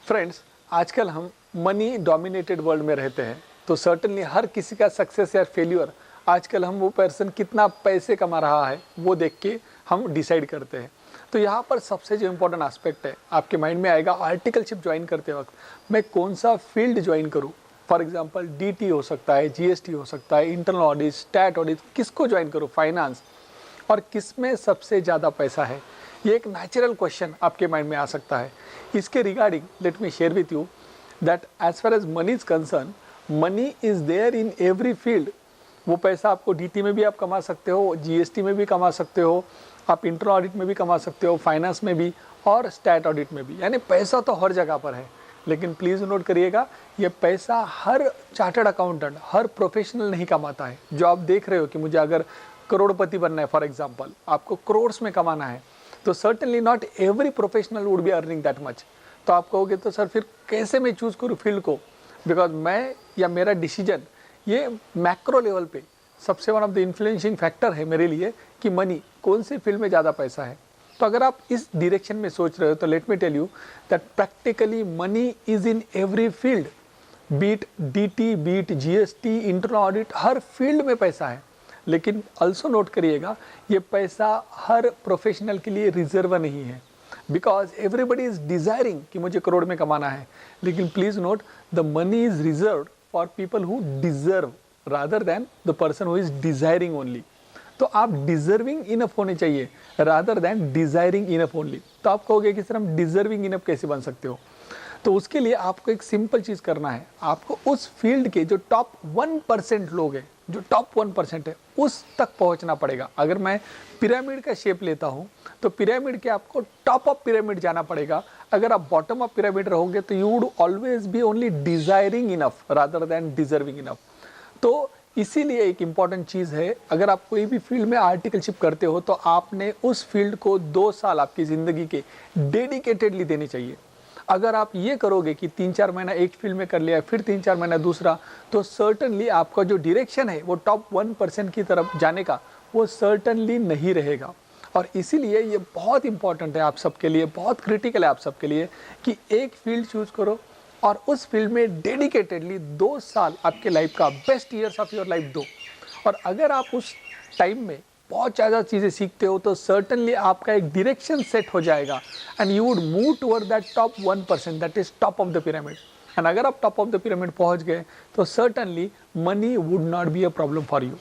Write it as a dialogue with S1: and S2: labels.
S1: Friends, आजकल हम money dominated world में रहते हैं, तो सर्टेनली हर किसी का सक्सेस या फेल्यूर आजकल हम वो पर्सन कितना पैसे कमा रहा है वो देख के हम डिसाइड करते हैं। तो यहाँ पर सबसे जो इम्पोर्टेंट एस्पेक्ट है आपके माइंड में आएगा, आर्टिकलशिप ज्वाइन करते वक्त मैं कौन सा फील्ड ज्वाइन करूँ। फॉर एग्जांपल डीटी हो सकता है, जीएसटी हो सकता है, इंटरनल ऑडिट, स्टैट ऑडिट, किसको ज्वाइन करूँ, फाइनेंस, और किस में सबसे ज़्यादा पैसा है। ये एक नेचुरल क्वेश्चन आपके माइंड में आ सकता है। इसके regarding let me share with you that as far as money is concern, money is there in every field. वो पैसा आपको डीटी में भी आप कमा सकते हो, जीएसटी में भी कमा सकते हो, आप इंटरनल ऑडिट में भी कमा सकते हो, फाइनेंस में भी और स्टैट ऑडिट में भी। यानी पैसा तो हर जगह पर है, लेकिन प्लीज़ नोट करिएगा ये पैसा हर चार्टर्ड अकाउंटेंट, हर प्रोफेशनल नहीं कमाता है। जो आप देख रहे हो कि मुझे अगर करोड़पति बनना है, फॉर एग्जांपल आपको करोड़्स में कमाना है, तो certainly not every professional would be earning that much. तो आप कहोगे तो सर फिर कैसे मैं चूज़ करूँ फील्ड को, बिकॉज मैं या मेरा डिसीजन ये मैक्रो लेवल पे सबसे वन ऑफ द इन्फ्लुएंशिंग फैक्टर है मेरे लिए कि मनी कौन से फील्ड में ज़्यादा पैसा है। तो अगर आप इस डायरेक्शन में सोच रहे हो तो let me tell you that practically money is in every field, be it DT, be it GST, internal audit, हर फील्ड में पैसा है। लेकिन ऑल्सो नोट करिएगा ये पैसा हर प्रोफेशनल के लिए रिजर्व नहीं है, बिकॉज एवरीबडी इज डिजायरिंग कि मुझे करोड़ में कमाना है। लेकिन please note the money is reserve for people who deserve rather than the person who is desiring only. तो आप डिजर्विंग इनफ होने चाहिए rather than desiring enough only. तो आप कहोगे कि सर हम डिजर्विंग इनफ कैसे बन सकते हो, तो उसके लिए आपको एक सिंपल चीज़ करना है। आपको उस फील्ड के जो टॉप 1% लोग हैं, जो टॉप 1% है, उस तक पहुंचना पड़ेगा। अगर मैं पिरामिड का शेप लेता हूं तो पिरामिड के आपको टॉप ऑफ पिरामिड जाना पड़ेगा। अगर आप बॉटम ऑफ पिरामिड रहोगे तो you would always be only desiring enough rather than deserving enough. तो इसीलिए एक इम्पॉर्टेंट चीज़ है, अगर आप कोई भी फील्ड में आर्टिकलशिप करते हो तो आपने उस फील्ड को 2 साल आपकी ज़िंदगी के डेडिकेटेडली देने चाहिए। अगर आप ये करोगे कि 3-4 महीना एक फील्ड में कर लिया, फिर 3-4 महीना दूसरा, तो सर्टनली आपका जो डायरेक्शन है वो टॉप 1% की तरफ जाने का, वो सर्टनली नहीं रहेगा। और इसीलिए ये बहुत इंपॉर्टेंट है आप सबके लिए, बहुत क्रिटिकल है आप सबके लिए कि एक फील्ड चूज करो और उस फील्ड में डेडिकेटेडली 2 साल आपके लाइफ का, best years of your life दो। और अगर आप उस टाइम में बहुत ज़्यादा चीज़ें सीखते हो तो सर्टनली आपका एक डायरेक्शन सेट हो जाएगा and you would move toward that top 1%, that is top of the pyramid. And अगर आप टॉप ऑफ द पिरामिड पहुंच गए तो certainly money would not be a problem for you.